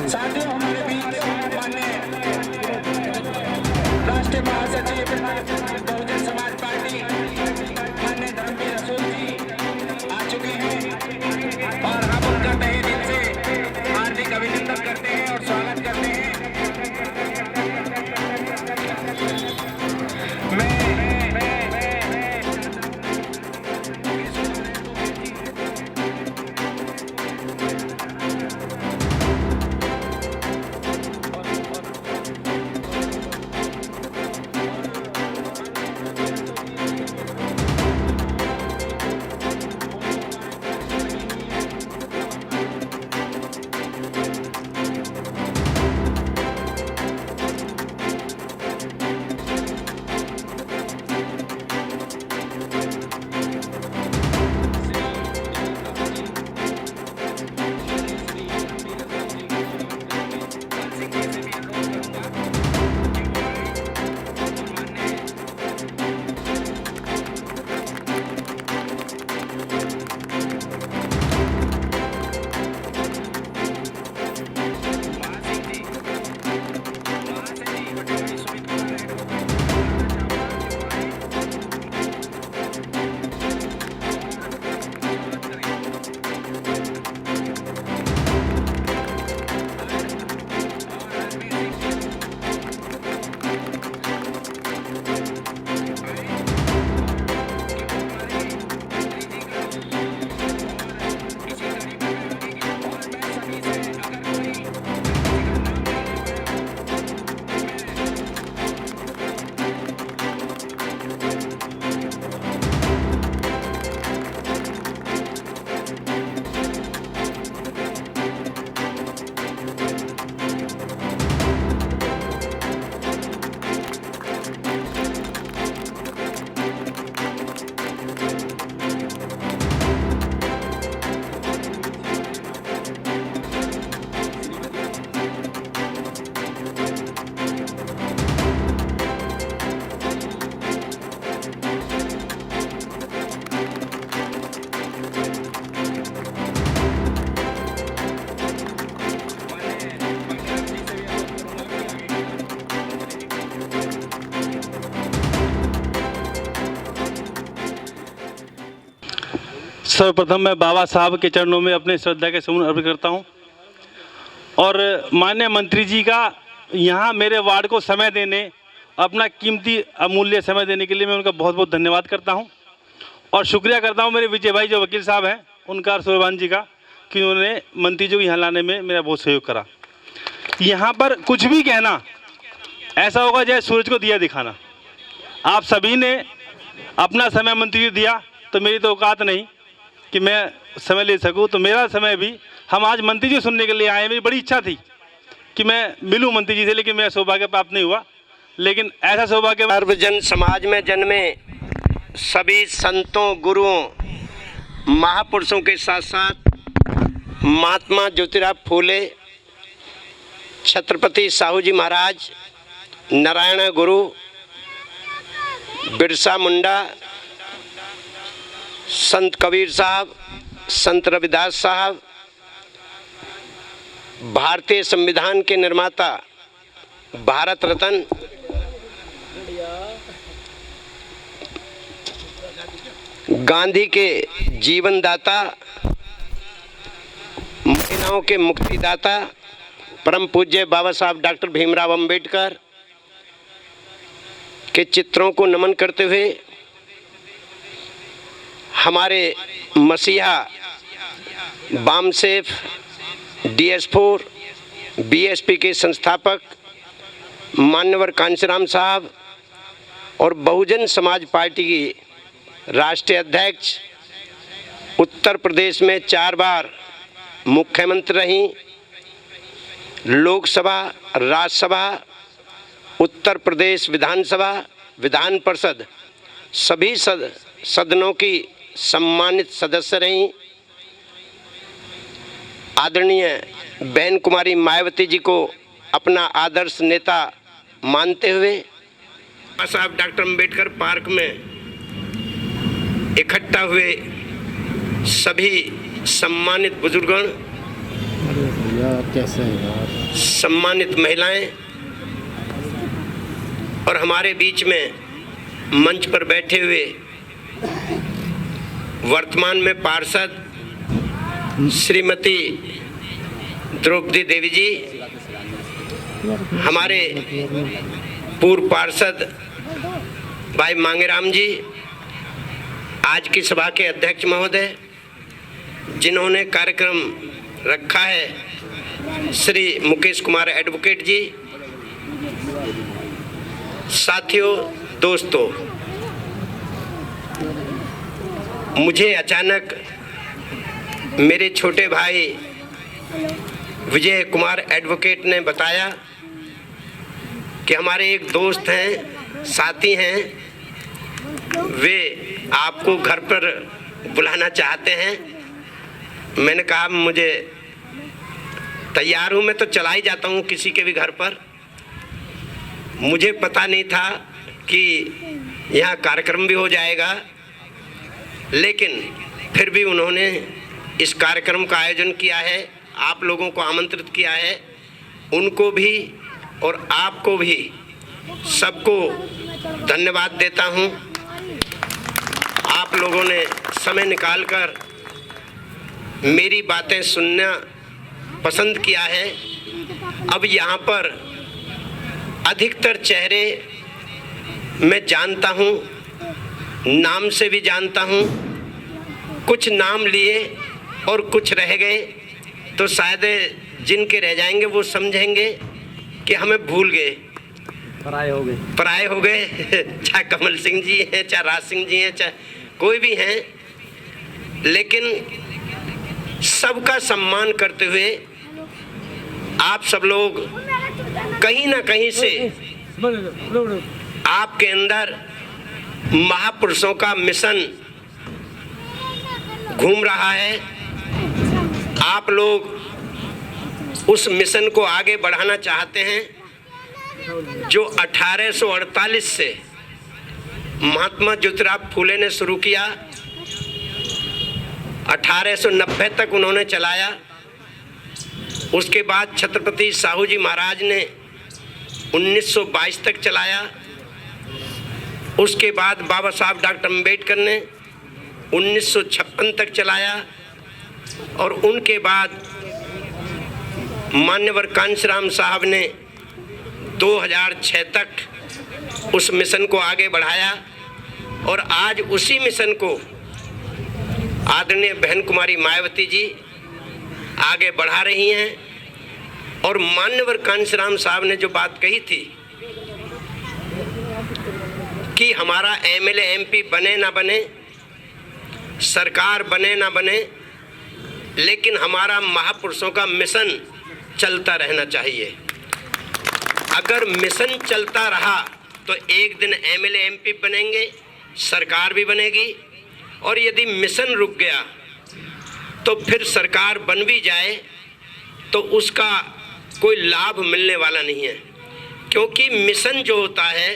साथियों, हमारे बीच माननीय राष्ट्रीय महासचिव बहुजन समाज पार्टी माननीय धर्मवीर रसूल जी आ चुके हैं और हम उनका तहे दिल से हार्दिक अभिनंदन करते हैं और स्वागत करते हैं। सर्वप्रथम मैं बाबा साहब के चरणों में अपने श्रद्धा के सुमन अर्पित करता हूं और माननीय मंत्री जी का यहाँ मेरे वार्ड को समय देने, अपना कीमती अमूल्य समय देने के लिए मैं उनका बहुत बहुत धन्यवाद करता हूं और शुक्रिया करता हूं मेरे विजय भाई जो वकील साहब हैं उनका और सूर्यभान जी का कि उन्होंने मंत्री जी को यहाँ लाने में मेरा बहुत सहयोग करा। यहाँ पर कुछ भी कहना ऐसा होगा जैसे सूरज को दिया दिखाना। आप सभी ने अपना समय मंत्री जी दिया तो मेरी तो औकात नहीं कि मैं समय ले सकूं, तो मेरा समय भी हम आज मंत्री जी सुनने के लिए आए। मेरी बड़ी इच्छा थी कि मैं मिलूं मंत्री जी से, लेकिन मेरा सौभाग्य प्राप्त नहीं हुआ। लेकिन ऐसा सौभाग्य सर्वजन समाज में जन्मे सभी संतों, गुरुओं, महापुरुषों के साथ साथ महात्मा ज्योतिराव फूले, छत्रपति साहू जी महाराज, नारायण गुरु, बिरसा मुंडा, संत कबीर साहब, संत रविदास साहब, भारतीय संविधान के निर्माता, भारत रत्न गांधी के जीवनदाता, महिलाओं के मुक्तिदाता, परम पूज्य बाबा साहब डॉक्टर भीमराव अंबेडकर के चित्रों को नमन करते हुए हमारे मसीहा बामसेफ DS4 BSP के संस्थापक मान्यवर कांशीराम साहब और बहुजन समाज पार्टी की राष्ट्रीय अध्यक्ष, उत्तर प्रदेश में 4 बार मुख्यमंत्री रहीं, लोकसभा, राज्यसभा, उत्तर प्रदेश विधानसभा, विधान परिषद सभी सदनों की सम्मानित सदस्य रहीं। आदरणीय बहन कुमारी मायावती जी को अपना आदर्श नेता मानते हुए साहब डॉक्टर अम्बेडकर पार्क में इकट्ठा हुए सभी सम्मानित बुजुर्गण, सम्मानित महिलाएं और हमारे बीच में मंच पर बैठे हुए वर्तमान में पार्षद श्रीमती द्रौपदी देवी जी, हमारे पूर्व पार्षद भाई मांगेराम जी, आज की सभा के अध्यक्ष महोदय जिन्होंने कार्यक्रम रखा है, श्री मुकेश कुमार एडवोकेट जी, साथियों, दोस्तों, मुझे अचानक मेरे छोटे भाई विजय कुमार एडवोकेट ने बताया कि हमारे एक दोस्त हैं, साथी हैं, वे आपको घर पर बुलाना चाहते हैं। मैंने कहा मुझे तैयार हूँ, मैं तो चला ही जाता हूँ किसी के भी घर पर। मुझे पता नहीं था कि यहाँ कार्यक्रम भी हो जाएगा, लेकिन फिर भी उन्होंने इस कार्यक्रम का आयोजन किया है, आप लोगों को आमंत्रित किया है। उनको भी और आपको भी सबको धन्यवाद देता हूँ। आप लोगों ने समय निकालकर मेरी बातें सुनना पसंद किया है। अब यहाँ पर अधिकतर चेहरे मैं जानता हूँ, नाम से भी जानता हूँ, कुछ नाम लिए और कुछ रह गए, तो शायद जिनके रह जाएंगे वो समझेंगे कि हमें भूल गए, पराये हो गए चाहे कमल सिंह जी हैं, चाहे राज सिंह जी हैं, चाहे कोई भी हैं, लेकिन सबका सम्मान करते हुए आप सब लोग कहीं ना कहीं से आपके अंदर महापुरुषों का मिशन घूम रहा है। आप लोग उस मिशन को आगे बढ़ाना चाहते हैं जो 1848 से महात्मा ज्योतिराव फूले ने शुरू किया, 1890 तक उन्होंने चलाया। उसके बाद छत्रपति साहू जी महाराज ने 1922 तक चलाया। उसके बाद बाबा साहब डॉक्टर अम्बेडकर ने 1956 तक चलाया और उनके बाद मान्यवर कांशीराम साहब ने 2006 तक उस मिशन को आगे बढ़ाया और आज उसी मिशन को आदरणीय बहन कुमारी मायावती जी आगे बढ़ा रही हैं। और मान्यवर कांशीराम साहब ने जो बात कही थी कि हमारा MLA MP बने ना बने, सरकार बने ना बने, लेकिन हमारा महापुरुषों का मिशन चलता रहना चाहिए। अगर मिशन चलता रहा तो एक दिन MLA MP बनेंगे, सरकार भी बनेगी, और यदि मिशन रुक गया तो फिर सरकार बन भी जाए तो उसका कोई लाभ मिलने वाला नहीं है, क्योंकि मिशन जो होता है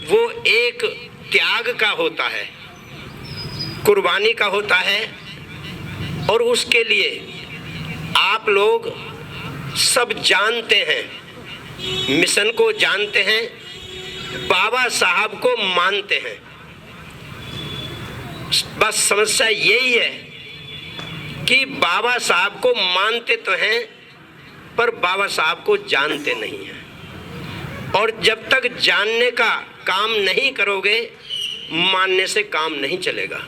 वो एक त्याग का होता है, कुर्बानी का होता है। और उसके लिए आप लोग सब जानते हैं, मिशन को जानते हैं, बाबा साहब को मानते हैं। बस समस्या यही है कि बाबा साहब को मानते तो हैं पर बाबा साहब को जानते नहीं हैं। और जब तक जानने का काम नहीं करोगे, मानने से काम नहीं चलेगा,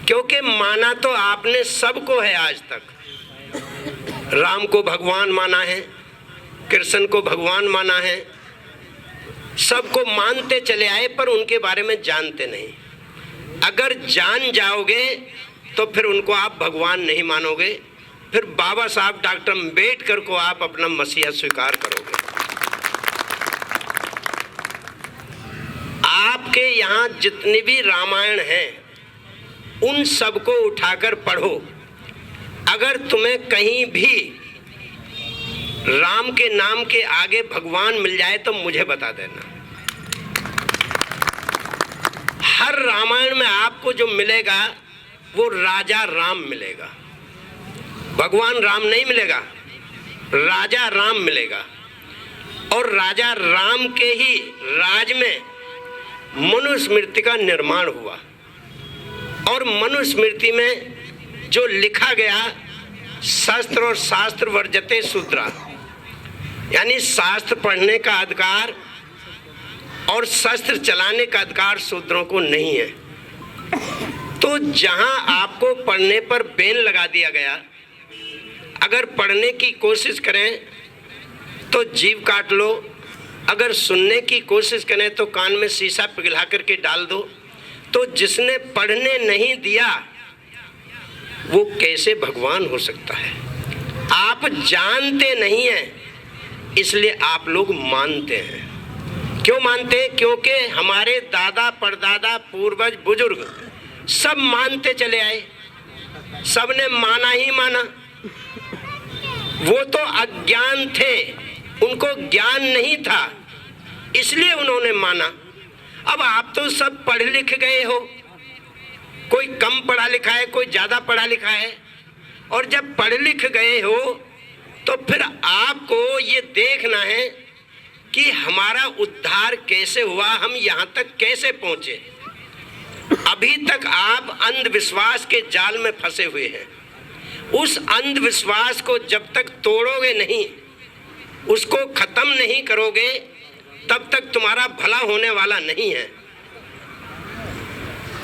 क्योंकि माना तो आपने सबको है आज तक, राम को भगवान माना है, कृष्ण को भगवान माना है, सबको मानते चले आए पर उनके बारे में जानते नहीं। अगर जान जाओगे तो फिर उनको आप भगवान नहीं मानोगे, फिर बाबा साहब डॉक्टर अम्बेडकर को आप अपना मसीहा स्वीकार करोगे। आपके यहाँ जितनी भी रामायण हैं उन सबको उठाकर पढ़ो। अगर तुम्हें कहीं भी राम के नाम के आगे भगवान मिल जाए तो मुझे बता देना। हर रामायण में आपको जो मिलेगा वो राजा राम मिलेगा, भगवान राम नहीं मिलेगा, राजा राम मिलेगा। और राजा राम के ही राज में मनुस्मृति का निर्माण हुआ और मनुस्मृति में जो लिखा गया, शास्त्र और शास्त्र वर्जते शूद्रा, यानी शास्त्र पढ़ने का अधिकार और शस्त्र चलाने का अधिकार शूद्रों को नहीं है। तो जहां आपको पढ़ने पर बैन लगा दिया गया, अगर पढ़ने की कोशिश करें तो जीभ काट लो, अगर सुनने की कोशिश करें तो कान में शीशा पिघला करके डाल दो। तो जिसने पढ़ने नहीं दिया वो कैसे भगवान हो सकता है? आप जानते नहीं हैं इसलिए आप लोग मानते हैं। क्यों मानते हैं? क्योंकि हमारे दादा परदादा पूर्वज बुजुर्ग सब मानते चले आए, सबने माना ही माना। वो तो अज्ञान थे, उनको ज्ञान नहीं था इसलिए उन्होंने माना। अब आप तो सब पढ़ लिख गए हो, कोई कम पढ़ा लिखा है, कोई ज्यादा पढ़ा लिखा है। और जब पढ़ लिख गए हो तो फिर आपको ये देखना है कि हमारा उद्धार कैसे हुआ, हम यहाँ तक कैसे पहुंचे। अभी तक आप अंधविश्वास के जाल में फंसे हुए हैं। उस अंधविश्वास को जब तक तोड़ोगे नहीं, उसको खत्म नहीं करोगे, तब तक तुम्हारा भला होने वाला नहीं है।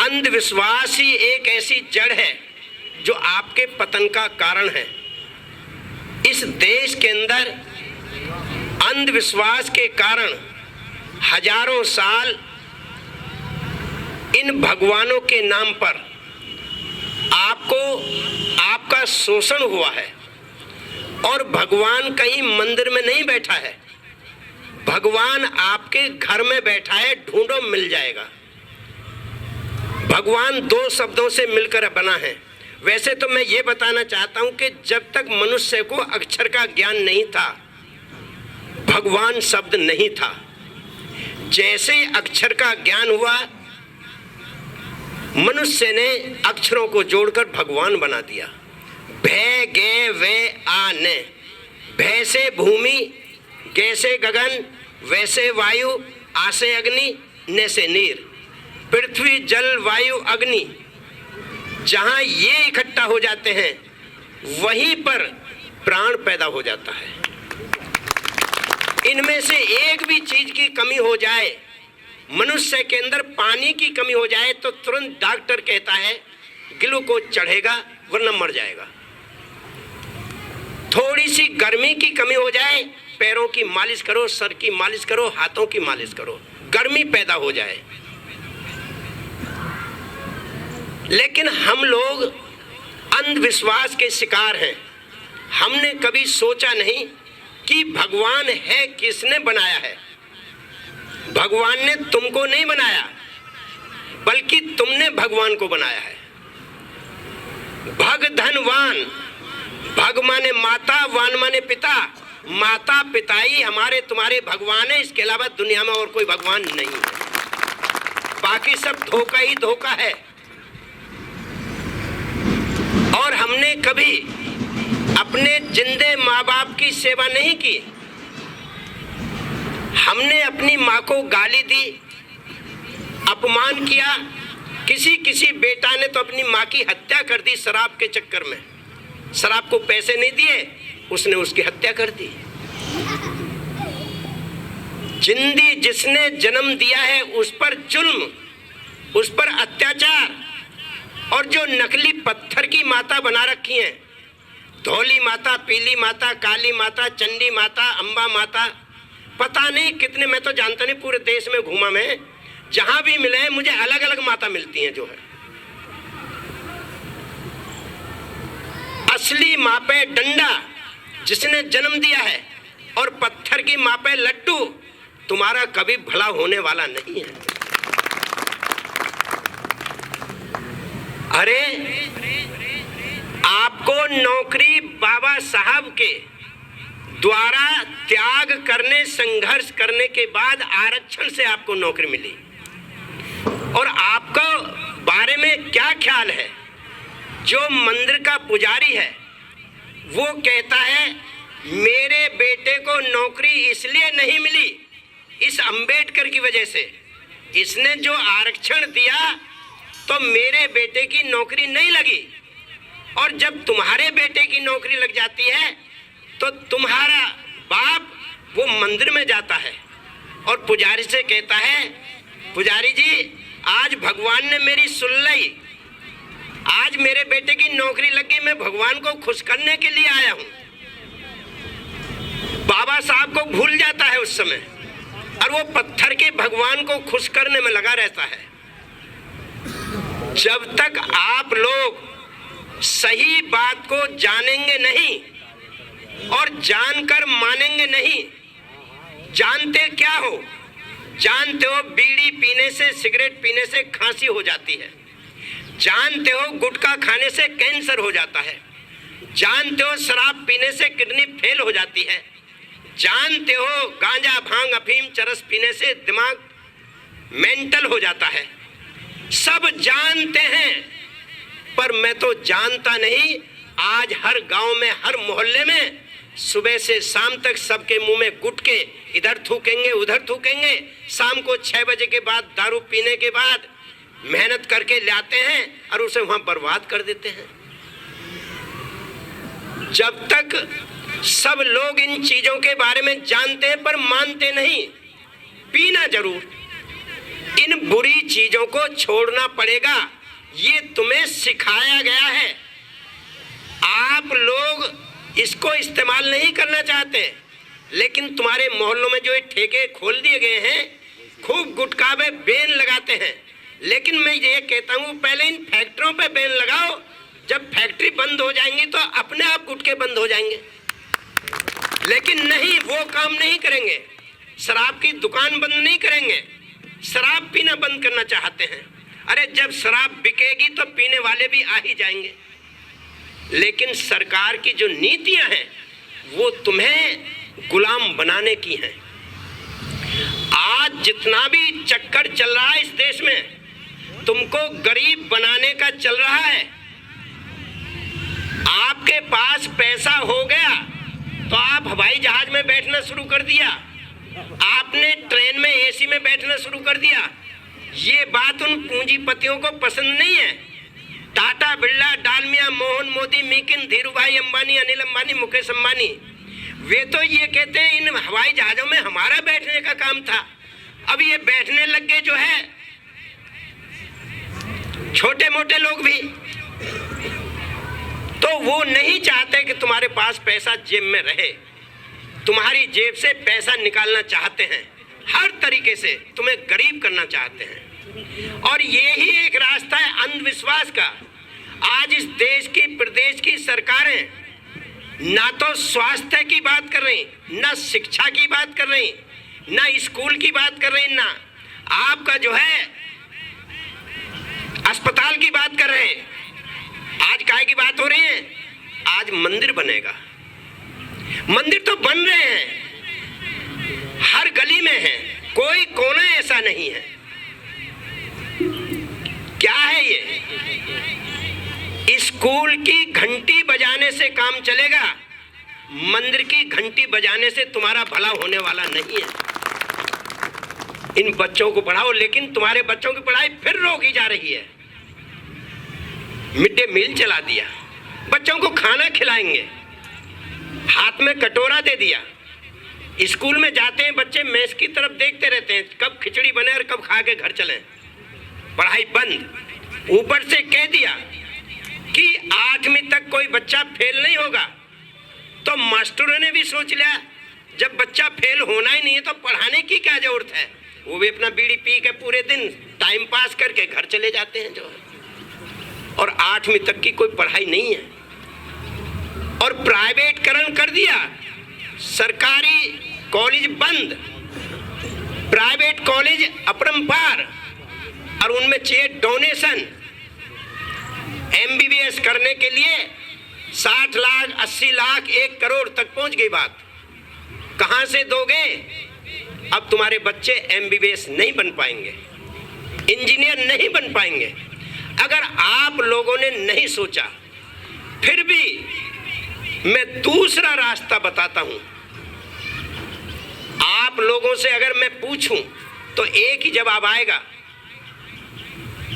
अंधविश्वास ही एक ऐसी जड़ है जो आपके पतन का कारण है। इस देश के अंदर अंधविश्वास के कारण हजारों साल इन भगवानों के नाम पर आपका शोषण हुआ है। और भगवान कहीं मंदिर में नहीं बैठा है, भगवान आपके घर में बैठा है, ढूंढो मिल जाएगा। भगवान दो शब्दों से मिलकर बना है। वैसे तो मैं ये बताना चाहता हूं कि जब तक मनुष्य को अक्षर का ज्ञान नहीं था, भगवान शब्द नहीं था। जैसे अक्षर का ज्ञान हुआ, मनुष्य ने अक्षरों को जोड़कर भगवान बना दिया। भय गे वे आने, भय से भूमि, गे से गगन, वैसे वायु, आ से अग्नि, ने से नीर। पृथ्वी जल वायु अग्नि, जहां ये इकट्ठा हो जाते हैं वहीं पर प्राण पैदा हो जाता है। इनमें से एक भी चीज की कमी हो जाए, मनुष्य के अंदर पानी की कमी हो जाए तो तुरंत डॉक्टर कहता है ग्लूकोज चढ़ेगा वरना मर जाएगा। थोड़ी सी गर्मी की कमी हो जाए, पैरों की मालिश करो, सर की मालिश करो, हाथों की मालिश करो, गर्मी पैदा हो जाए। लेकिन हम लोग अंधविश्वास के शिकार हैं। हमने कभी सोचा नहीं कि भगवान है किसने बनाया है। भगवान ने तुमको नहीं बनाया, बल्कि तुमने भगवान को बनाया है। भग धनवान, भग माने माता, वान माने पिता। माता पिता ही हमारे तुम्हारे भगवान है, इसके अलावा दुनिया में और कोई भगवान नहीं है। बाकी सब धोखा ही धोखा है। और हमने कभी अपने जिंदे माँ बाप की सेवा नहीं की। हमने अपनी माँ को गाली दी, अपमान किया। किसी बेटा ने तो अपनी माँ की हत्या कर दी शराब के चक्कर में। शराब को पैसे नहीं दिए, उसने उसकी हत्या कर दी। जिंदी जिसने जन्म दिया है उस पर जुल्म, उस पर अत्याचार। और जो नकली पत्थर की माता बना रखी हैं, धौली माता, पीली माता, काली माता, चंडी माता, अंबा माता, पता नहीं कितने, मैं तो जानता नहीं, पूरे देश में घूमा मैं, जहां भी मिले मुझे अलग अलग माता मिलती हैं। जो है असली माँ पे डंडा जिसने जन्म दिया है और पत्थर की माँ पे लड्डू, तुम्हारा कभी भला होने वाला नहीं है। अरे आपको नौकरी बाबा साहब के द्वारा त्याग करने, संघर्ष करने के बाद आरक्षण से आपको नौकरी मिली, और आपको बारे में क्या ख्याल है? जो मंदिर का पुजारी है वो कहता है मेरे बेटे को नौकरी इसलिए नहीं मिली, इस अंबेडकर की वजह से, इसने जो आरक्षण दिया तो मेरे बेटे की नौकरी नहीं लगी। और जब तुम्हारे बेटे की नौकरी लग जाती है तो तुम्हारा बाप वो मंदिर में जाता है और पुजारी से कहता है पुजारी जी आज भगवान ने मेरी सुन ली, आज मेरे बेटे की नौकरी लग गई, मैं भगवान को खुश करने के लिए आया हूं। बाबा साहब को भूल जाता है उस समय और वो पत्थर के भगवान को खुश करने में लगा रहता है। जब तक आप लोग सही बात को जानेंगे नहीं और जानकर मानेंगे नहीं, जानते क्या हो? जानते हो बीड़ी पीने से, सिगरेट पीने से खांसी हो जाती है, जानते हो गुटखा खाने से कैंसर हो जाता है, जानते हो शराब पीने से किडनी फेल हो जाती है, जानते हो गांजा, भांग, अफीम, चरस पीने से दिमाग मेंटल हो जाता है। सब जानते हैं, पर मैं तो जानता नहीं। आज हर गांव में, हर मोहल्ले में सुबह से शाम तक सबके मुंह में गुटके, इधर थूकेंगे उधर थूकेंगे, शाम को 6 बजे के बाद दारू पीने के बाद मेहनत करके लाते हैं और उसे वहां बर्बाद कर देते हैं। जब तक सब लोग इन चीजों के बारे में जानते हैं पर मानते नहीं, पीना जरूर, इन बुरी चीजों को छोड़ना पड़ेगा। ये तुम्हें सिखाया गया है, आप लोग इसको इस्तेमाल नहीं करना चाहते, लेकिन तुम्हारे मोहल्लों में जो ये ठेके खोल दिए गए हैं, खूब गुटखा में बैन लगाते हैं। लेकिन मैं ये कहता हूँ पहले इन फैक्ट्रियों पे बैन लगाओ, जब फैक्ट्री बंद हो जाएंगी तो अपने आप गुटखे बंद हो जाएंगे। लेकिन नहीं, वो काम नहीं करेंगे, शराब की दुकान बंद नहीं करेंगे, शराब पीना बंद करना चाहते हैं। अरे जब शराब बिकेगी तो पीने वाले भी आ ही जाएंगे। लेकिन सरकार की जो नीतियां हैं वो तुम्हें गुलाम बनाने की हैं। आज जितना भी चक्कर चल रहा है इस देश में, तुमको गरीब बनाने का चल रहा है। आपके पास पैसा हो गया तो आप हवाई जहाज में बैठना शुरू कर दिया, आपने ट्रेन में एसी में बैठना शुरू कर दिया। ये बात उन पूंजीपतियों को पसंद नहीं है। टाटा, बिरला, डालमिया, मोहन, मोदी, मिकिन, धीरूभाई अंबानी, अनिल अंबानी, मुकेश अंबानी, वे तो ये कहते हैं इन हवाई जहाजों में हमारा बैठने का काम था। अब ये बैठने लग गए जो है छोटे मोटे लोग भी, तो वो नहीं चाहते कि तुम्हारे पास पैसा जेब में रहे, तुम्हारी जेब से पैसा निकालना चाहते हैं, हर तरीके से तुम्हें गरीब करना चाहते हैं। और यही एक रास्ता है अंधविश्वास का। आज इस देश की, प्रदेश की सरकारें ना तो स्वास्थ्य की बात कर रही, ना शिक्षा की बात कर रही, ना स्कूल की बात कर रही, ना आपका जो है अस्पताल की बात कर रहे हैं। आज काय की बात हो रही है? आज मंदिर बनेगा। मंदिर तो बन रहे हैं, हर गली में है, कोई कोना ऐसा नहीं है। क्या है ये? स्कूल की घंटी बजाने से काम चलेगा, मंदिर की घंटी बजाने से तुम्हारा भला होने वाला नहीं है। इन बच्चों को पढ़ाओ, लेकिन तुम्हारे बच्चों की पढ़ाई फिर रोकी जा रही है। मिड डे मील चला दिया, बच्चों को खाना खिलाएंगे, हाथ में कटोरा दे दिया। स्कूल में जाते हैं बच्चे, मेस की तरफ देखते रहते हैं कब खिचड़ी बने और कब खा के घर चलें। पढ़ाई बंद। ऊपर से कह दिया कि 8वीं तक कोई बच्चा फेल नहीं होगा, तो मास्टरों ने भी सोच लिया जब बच्चा फेल होना ही नहीं है तो पढ़ाने की क्या जरूरत है। वो भी अपना बीड़ी पी के पूरे दिन टाइम पास करके घर चले जाते हैं जो, और 8वीं तक की कोई पढ़ाई नहीं है। और प्राइवेटकरण कर दिया, सरकारी कॉलेज बंद, प्राइवेट कॉलेज अपरंपार, और उनमें चाहिए डोनेशन। MBBS करने के लिए 60 लाख 80 लाख 1 करोड़ तक पहुंच गई बात। कहां से दोगे? अब तुम्हारे बच्चे MBBS नहीं बन पाएंगे, इंजीनियर नहीं बन पाएंगे। अगर आप लोगों ने नहीं सोचा, फिर भी मैं दूसरा रास्ता बताता हूं। आप लोगों से अगर मैं पूछूं तो एक ही जवाब आएगा।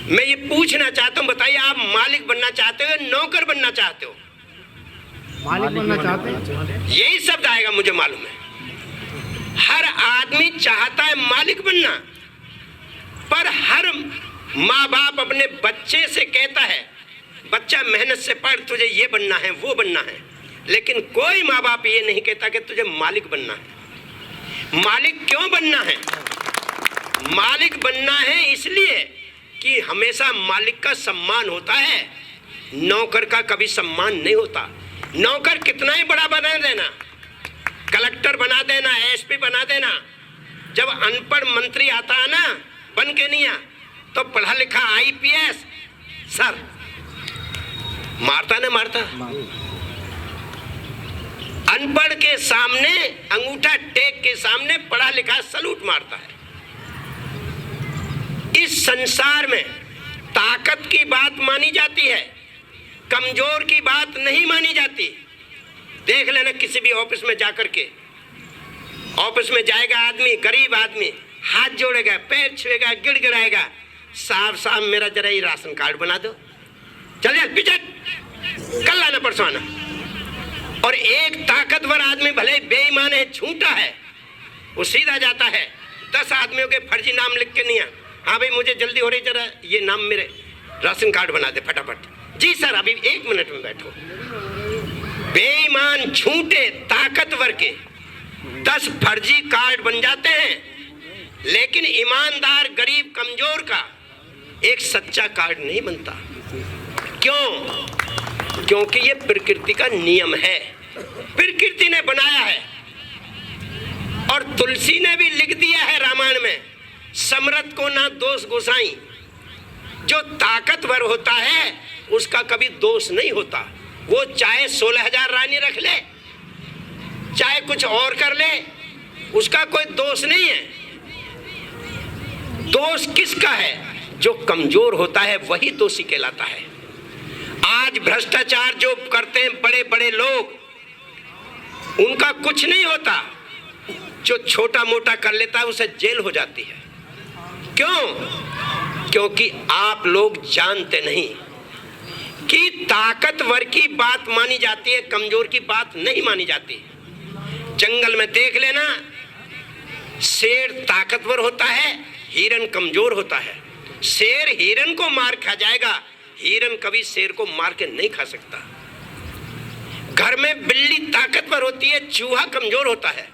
मैं ये पूछना चाहता हूं, बताइए आप मालिक बनना चाहते हो या नौकर बनना चाहते हो? मालिक बनना चाहते हैं। यही शब्द आएगा, मुझे मालूम है। हर आदमी चाहता है मालिक बनना, पर हर माँ बाप अपने बच्चे से कहता है बच्चा मेहनत से पढ़, तुझे ये बनना है वो बनना है, लेकिन कोई माँ बाप ये नहीं कहता कि तुझे मालिक बनना है। मालिक क्यों बनना है? मालिक बनना है इसलिए कि हमेशा मालिक का सम्मान होता है, नौकर का कभी सम्मान नहीं होता। नौकर कितना ही बड़ा बना देना, कलेक्टर बना देना, SP बना देना, जब अनपढ़ मंत्री आता है ना बन के नहीं आ, तो पढ़ा लिखा IPS सर मारता ना मारता। अनपढ़ के सामने अंगूठा टेक के सामने पढ़ा लिखा सलूट मारता है। इस संसार में ताकत की बात मानी जाती है, कमजोर की बात नहीं मानी जाती। देख लेना किसी भी ऑफिस में जाकर के, ऑफिस में जाएगा आदमी, गरीब आदमी, हाथ जोड़ेगा, पैर छुएगा, गिड़गिड़ाएगा, साहब साहब मेरा जरा ही राशन कार्ड बना दो, चल जा पीछे, कल आना परसों आना। और एक ताकतवर आदमी भले ही बेईमान है, झूठा है, वो सीधा जाता है 10 आदमियों के फर्जी नाम लिख के नहीं आ, हाँ भाई मुझे जल्दी हो रही, जरा ये नाम मेरे राशन कार्ड बना दे फटाफट। जी सर अभी 1 मिनट में बैठो। बेईमान झूठे ताकतवर के 10 फर्जी कार्ड बन जाते हैं, लेकिन ईमानदार गरीब कमजोर का एक सच्चा कार्ड नहीं बनता। क्यों? क्योंकि ये प्रकृति का नियम है, प्रकृति ने बनाया है। और तुलसी ने भी लिख दिया है रामायण में, समरथ को ना दोष गोसाई। जो ताकतवर होता है उसका कभी दोष नहीं होता, वो चाहे 16,000 रानी रख ले, चाहे कुछ और कर ले, उसका कोई दोष नहीं है। दोष किसका है? जो कमजोर होता है वही दोषी कहलाता है। आज भ्रष्टाचार जो करते हैं बड़े बड़े लोग, उनका कुछ नहीं होता, जो छोटा मोटा कर लेता है उसे जेल हो जाती है। क्यों? क्योंकि आप लोग जानते नहीं कि ताकतवर की बात मानी जाती है, कमजोर की बात नहीं मानी जाती। जंगल में देख लेना, शेर ताकतवर होता है, हिरन कमजोर होता है। शेर हिरन को मार खा जाएगा, हिरन कभी शेर को मार के नहीं खा सकता। घर में बिल्ली ताकतवर होती है, चूहा कमजोर होता है।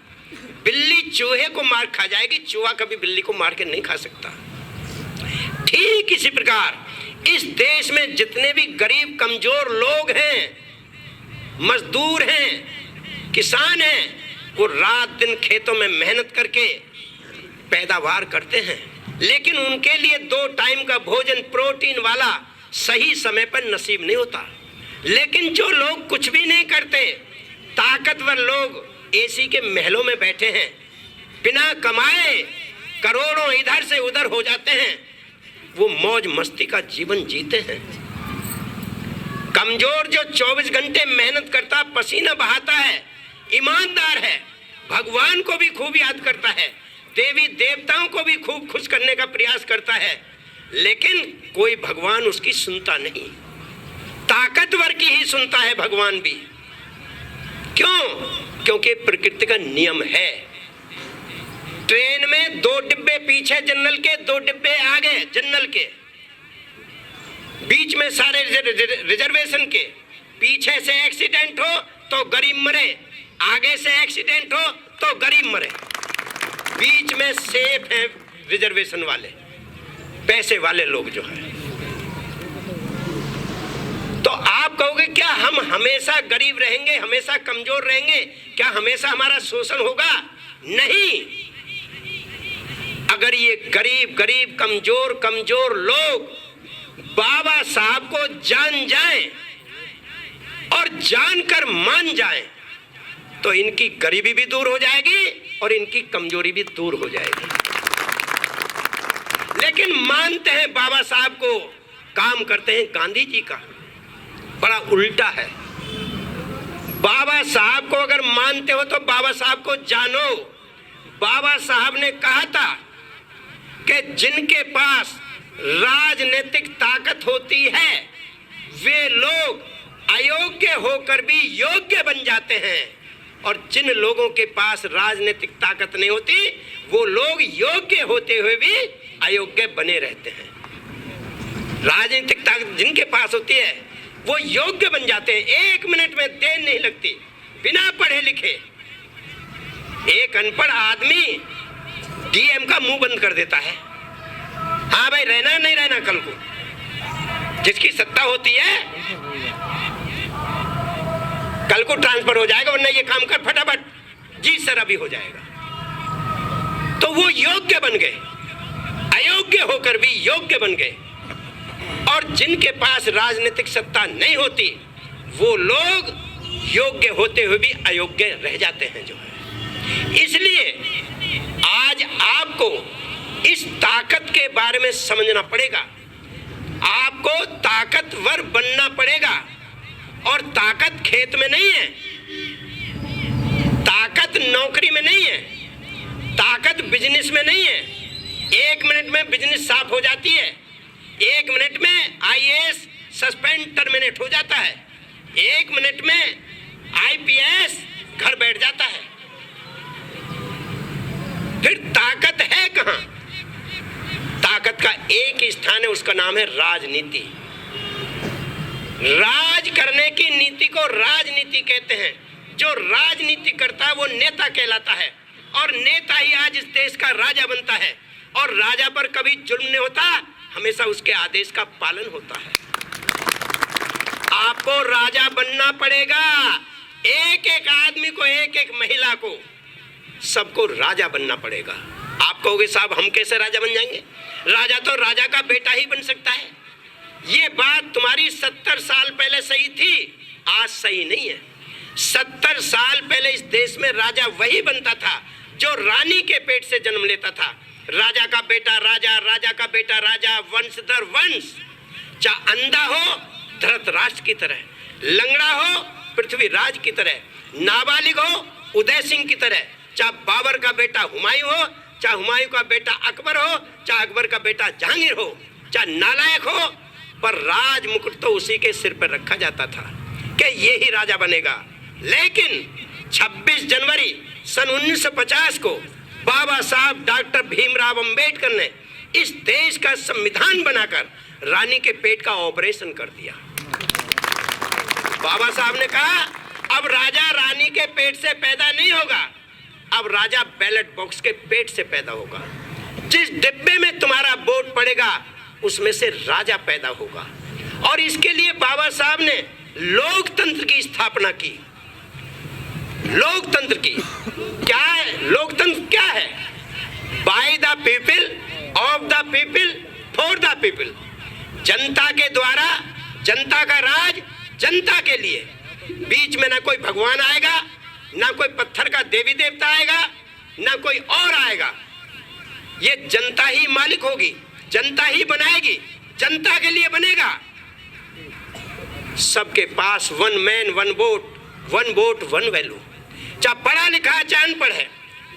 बिल्ली चूहे को मार खा जाएगी, चूहा कभी बिल्ली को मार के नहीं खा सकता। ठीक इसी प्रकार इस देश में जितने भी गरीब कमजोर लोग हैं, मजदूर हैं, किसान हैं, वो रात दिन खेतों में मेहनत करके पैदावार करते हैं, लेकिन उनके लिए 2 टाइम का भोजन प्रोटीन वाला सही समय पर नसीब नहीं होता। लेकिन जो लोग कुछ भी नहीं करते, ताकतवर लोग AC के महलों में बैठे हैं, बिना कमाए करोड़ों इधर से उधर हो जाते हैं, वो मौज मस्ती का जीवन जीते हैं। कमजोर जो 24 घंटे मेहनत करता, पसीना बहाता है, ईमानदार है, भगवान को भी खूब याद करता है, देवी देवताओं को भी खूब खुश करने का प्रयास करता है, लेकिन कोई भगवान उसकी सुनता नहीं। ताकतवर की ही सुनता है भगवान भी। क्यों? क्योंकि प्रकृति का नियम है। ट्रेन में 2 डिब्बे पीछे जनरल के, 2 डिब्बे आगे जनरल के। बीच में सारे रिजर्वेशन के, पीछे से एक्सीडेंट हो तो गरीब मरे, आगे से एक्सीडेंट हो तो गरीब मरे, बीच में सेफ है रिजर्वेशन वाले, पैसे वाले लोग जो है। तो आप कहोगे क्या हम हमेशा गरीब रहेंगे, हमेशा कमजोर रहेंगे, क्या हमेशा हमारा शोषण होगा? नहीं। अगर ये गरीब गरीब कमजोर कमजोर लोग बाबा साहब को जान जाएं और जानकर मान जाएं तो इनकी गरीबी भी दूर हो जाएगी और इनकी कमजोरी भी दूर हो जाएगी। लेकिन मानते हैं बाबा साहब को, काम करते हैं गांधी जी का। बड़ा उल्टा है। बाबा साहब को अगर मानते हो तो बाबा साहब को जानो। बाबा साहब ने कहा था कि जिनके पास राजनीतिक ताकत होती है वे लोग अयोग्य होकर भी योग्य बन जाते हैं, और जिन लोगों के पास राजनीतिक ताकत नहीं होती वो लोग योग्य होते हुए भी अयोग्य बने रहते हैं। राजनीतिक ताकत जिनके पास होती है वो योग्य बन जाते हैं। 1 मिनट में देर नहीं लगती, बिना पढ़े लिखे। एक अनपढ़ आदमी डीएम का मुंह बंद कर देता है, हाँ भाई रहना नहीं रहना कल को। जिसकी सत्ता होती है कल को ट्रांसफर हो जाएगा, वरना ये काम कर फटाफट, जी सर अभी हो जाएगा। तो वो योग्य बन गए, अयोग्य होकर भी योग्य बन गए। और जिनके पास राजनीतिक सत्ता नहीं होती वो लोग योग्य होते हुए भी अयोग्य रह जाते हैं जो है। इसलिए आज आपको इस ताकत के बारे में समझना पड़ेगा, आपको ताकतवर बनना पड़ेगा। और ताकत खेत में नहीं है, ताकत नौकरी में नहीं है, ताकत बिजनेस में नहीं है। 1 मिनट में बिजनेस साफ हो जाती है, 1 मिनट में आईएएस सस्पेंड टर्मिनेट हो जाता है, 1 मिनट में आईपीएस घर बैठ जाता है। फिर ताकत है कहां? ताकत का एक ही स्थान है, उसका नाम है राजनीति। राज करने की नीति को राजनीति कहते हैं। जो राजनीति करता है वो नेता कहलाता है, और नेता ही आज इस देश का राजा बनता है। और राजा पर कभी जुल्म नहीं होता, हमेशा उसके आदेश का पालन होता है। आपको राजा बनना पड़ेगा, एक एक आदमी को, एक एक महिला को, सबको राजा बनना पड़ेगा। आप कहोगे साहब हम कैसे राजा बन जाएंगे? राजा तो राजा का बेटा ही बन सकता है। ये बात तुम्हारी 70 साल पहले सही थी, आज सही नहीं है। 70 साल पहले इस देश में राजा वही बनता था जो रानी के पेट से जन्म लेता था। राजा का बेटा राजा, राजा का बेटा राजा, वंश दर वंश। चाहे अंधा हो धृतराष्ट्र की तरह, लंगड़ा हो पृथ्वीराज की तरह, नाबालिग हो उदय सिंह की तरह, चाहे बाबर का बेटा हुमायूं हो, चाहे हुमायूं का बेटा अकबर हो, चाहे अकबर का बेटा जहांगीर हो, चाहे नालायक हो, पर राज मुकुट तो उसी के सिर पर रखा जाता था कि ये ही राजा बनेगा। लेकिन 26 जनवरी सन 1950 को बाबा साहब डॉक्टर भीमराव अंबेडकर ने इस देश का संविधान बनाकर रानी के पेट का ऑपरेशन कर दिया। बाबा साहब ने कहा अब राजा रानी के पेट से पैदा नहीं होगा, अब राजा बैलेट बॉक्स के पेट से पैदा होगा। जिस डिब्बे में तुम्हारा वोट पड़ेगा उसमें से राजा पैदा होगा। और इसके लिए बाबा साहब ने लोकतंत्र की स्थापना की। लोकतंत्र की क्या है? लोकतंत्र क्या है? By the people, of the people, for the people. जनता के द्वारा, जनता का राज, जनता के लिए। बीच में ना कोई भगवान आएगा, ना कोई पत्थर का देवी देवता आएगा, ना कोई और आएगा। ये जनता ही मालिक होगी, जनता ही बनाएगी, जनता के लिए बनेगा। सबके पास one man one vote one value. चाहे पढ़ा लिखा है चाहे अनपढ़ है,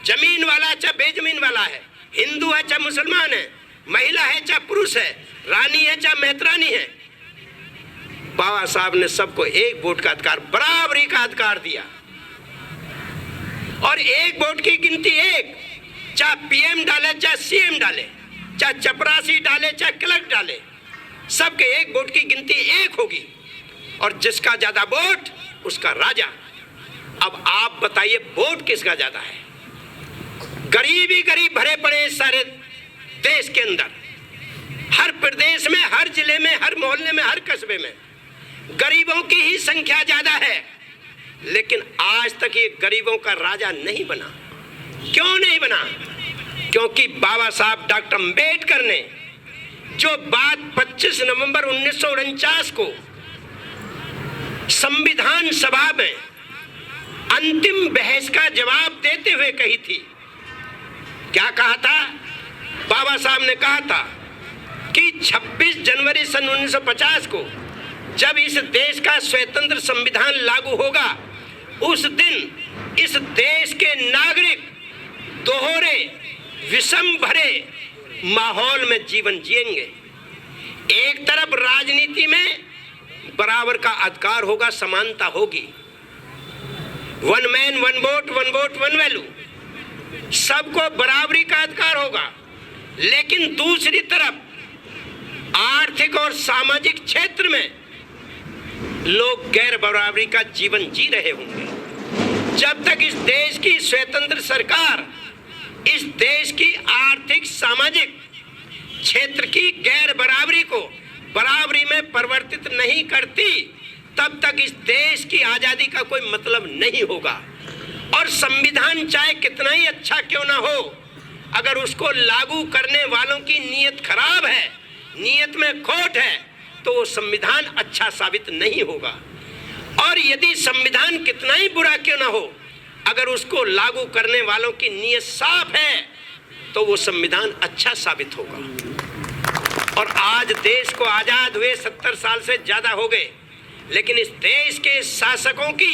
जमीन वाला चाहे बेजमीन वाला है, हिंदू है चाहे मुसलमान है, महिला है चाहे पुरुष है, रानी है चाहे मेहतरानी है, बाबा साहब ने सबको एक वोट का अधिकार, बराबरी का अधिकार दिया। और एक वोट की गिनती एक, चाहे पीएम डाले चाहे सीएम डाले, चाहे चपरासी डाले चाहे क्लर्क डाले, सबके एक वोट की गिनती एक होगी और जिसका ज्यादा वोट उसका राजा। अब आप बताइए वोट किसका ज्यादा है? गरीब ही गरीब भरे पड़े हैं सारे देश के अंदर, हर प्रदेश में, हर जिले में, हर मोहल्ले में, हर कस्बे में गरीबों की ही संख्या ज्यादा है, लेकिन आज तक ये गरीबों का राजा नहीं बना। क्यों नहीं बना? क्योंकि बाबा साहब डॉक्टर अंबेडकर ने जो बात 25 नवंबर 1949 को संविधान सभा में अंतिम बहस का जवाब देते हुए कही थी, क्या कहा था? बाबा साहब ने कहा था कि 26 जनवरी सन 1950 को जब इस देश का स्वतंत्र संविधान लागू होगा, उस दिन इस देश के नागरिक दोहरे विषम भरे माहौल में जीवन जिएंगे। एक तरफ राजनीति में बराबर का अधिकार होगा, समानता होगी, one man one vote, one vote one value, सबको बराबरी का अधिकार होगा। लेकिन दूसरी तरफ आर्थिक और सामाजिक क्षेत्र में लोग गैर बराबरी का जीवन जी रहे होंगे। जब तक इस देश की स्वतंत्र सरकार इस देश की आर्थिक सामाजिक क्षेत्र की गैर बराबरी को बराबरी में परिवर्तित नहीं करती, तब तक इस देश की आजादी का कोई मतलब नहीं होगा। और संविधान चाहे कितना ही अच्छा क्यों ना हो, अगर उसको लागू करने वालों की नीयत खराब है, नीयत में खोट है, तो वो संविधान अच्छा साबित नहीं होगा। और यदि संविधान कितना ही बुरा क्यों ना हो, अगर उसको लागू करने वालों की नीयत साफ है, तो वो संविधान अच्छा साबित होगा। और आज देश को आजाद हुए 70 साल से ज्यादा हो गए, लेकिन इस देश के शासकों की,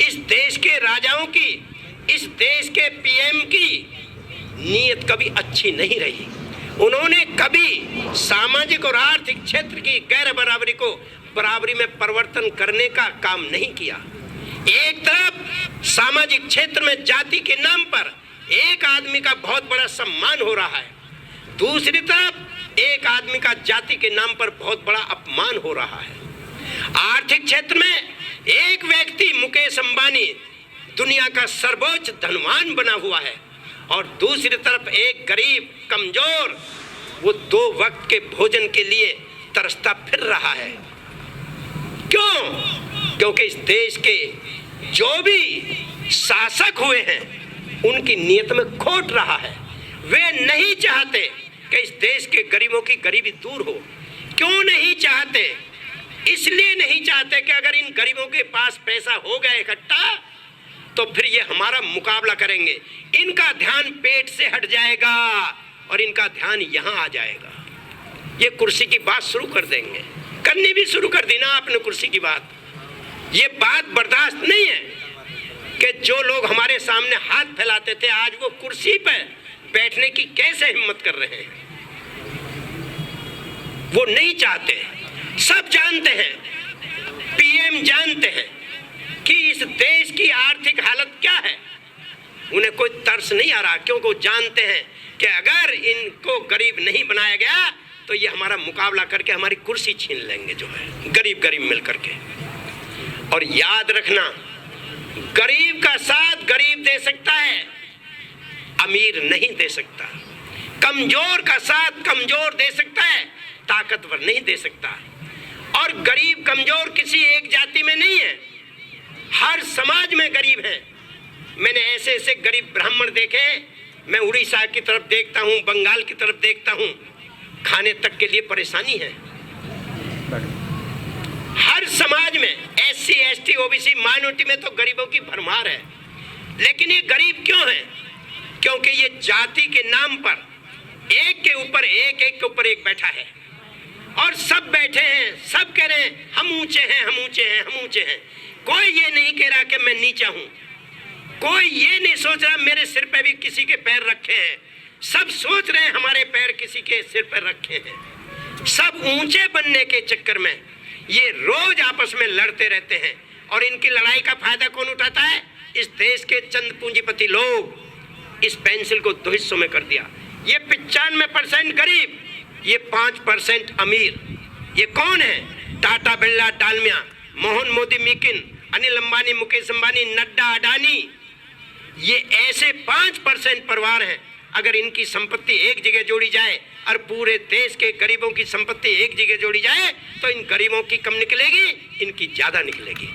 इस देश के राजाओं की, इस देश के पीएम की नीयत कभी अच्छी नहीं रही। उन्होंने कभी सामाजिक और आर्थिक क्षेत्र की गैर बराबरी को बराबरी में परिवर्तन करने का काम नहीं किया। एक तरफ सामाजिक क्षेत्र में जाति के नाम पर एक आदमी का बहुत बड़ा सम्मान हो रहा है, दूसरी तरफ एक आदमी का जाति के नाम पर बहुत बड़ा अपमान हो रहा है। आर्थिक क्षेत्र में एक व्यक्ति मुकेश अंबानी दुनिया का सर्वोच्च धनवान बना हुआ है और दूसरी तरफ एक गरीब कमजोर वो 2 वक्त के भोजन के लिए तरसता फिर रहा है। क्यों? क्योंकि इस देश के जो भी शासक हुए हैं उनकी नीयत में खोट रहा है। वे नहीं चाहते कि इस देश के गरीबों की गरीबी दूर हो। क्यों नहीं चाहते? इसलिए नहीं चाहते कि अगर इन गरीबों के पास पैसा हो गया इकट्ठा तो फिर ये हमारा मुकाबला करेंगे, इनका ध्यान पेट से हट जाएगा और इनका ध्यान यहाँ आ जाएगा। ये कुर्सी की बात शुरू कर देंगे, करनी भी शुरू कर दी ना आपने कुर्सी की बात। ये बात बर्दाश्त नहीं है कि जो लोग हमारे सामने हाथ फैलाते थे आज वो कुर्सी पर बैठने की कैसे हिम्मत कर रहे हैं। वो नहीं चाहते। सब जानते हैं, पीएम जानते हैं कि इस देश की आर्थिक हालत क्या है। उन्हें कोई तरस नहीं आ रहा, क्योंकि वो जानते हैं कि अगर इनको गरीब नहीं बनाया गया तो ये हमारा मुकाबला करके हमारी कुर्सी छीन लेंगे, जो है गरीब गरीब मिल करके। और याद रखना, गरीब का साथ गरीब दे सकता है, अमीर नहीं दे सकता। कमजोर का साथ कमजोर दे सकता है, ताकतवर नहीं दे सकता। और गरीब कमजोर किसी एक जाति में नहीं है, हर समाज में गरीब है। मैंने ऐसे ऐसे गरीब ब्राह्मण देखे, मैं उड़ीसा की तरफ देखता हूँ, बंगाल की तरफ देखता हूँ, खाने तक के लिए परेशानी है। हर समाज में एससी, एसटी, ओबीसी, माइनॉरिटी में तो गरीबों की भरमार है। लेकिन ये गरीब क्यों है? क्योंकि ये जाति के नाम पर एक के ऊपर एक, एक के ऊपर एक बैठा है और सब बैठे हैं, सब कह रहे हैं हम ऊंचे हैं, हम ऊंचे हैं, हम ऊंचे हैं। कोई ये नहीं कह रहा कि मैं नीचा हूं, कोई ये नहीं सोच रहा मेरे सिर पे भी किसी के पैर रखे हैं। सब सोच रहे हैं हमारे पैर किसी के सिर पर रखे हैं। सब ऊंचे बनने के चक्कर में ये रोज आपस में लड़ते रहते हैं। और इनकी लड़ाई का फायदा कौन उठाता है? इस देश के चंद पूंजीपति लोग। इस पेंसिल को 2 हिस्सों में कर दिया। ये 95% गरीब, ये 5% अमीर। ये कौन है? टाटा, बिरला, डालमिया, मोहन, मोदी, मिकिन, अनिल अंबानी, मुकेश अंबानी, नड्डा, अडानी, ये ऐसे 5% परिवार हैं। अगर इनकी संपत्ति एक जगह जोड़ी जाए और पूरे देश के गरीबों की संपत्ति एक जगह जोड़ी जाए तो इन गरीबों की कम निकलेगी, इनकी ज्यादा निकलेगी।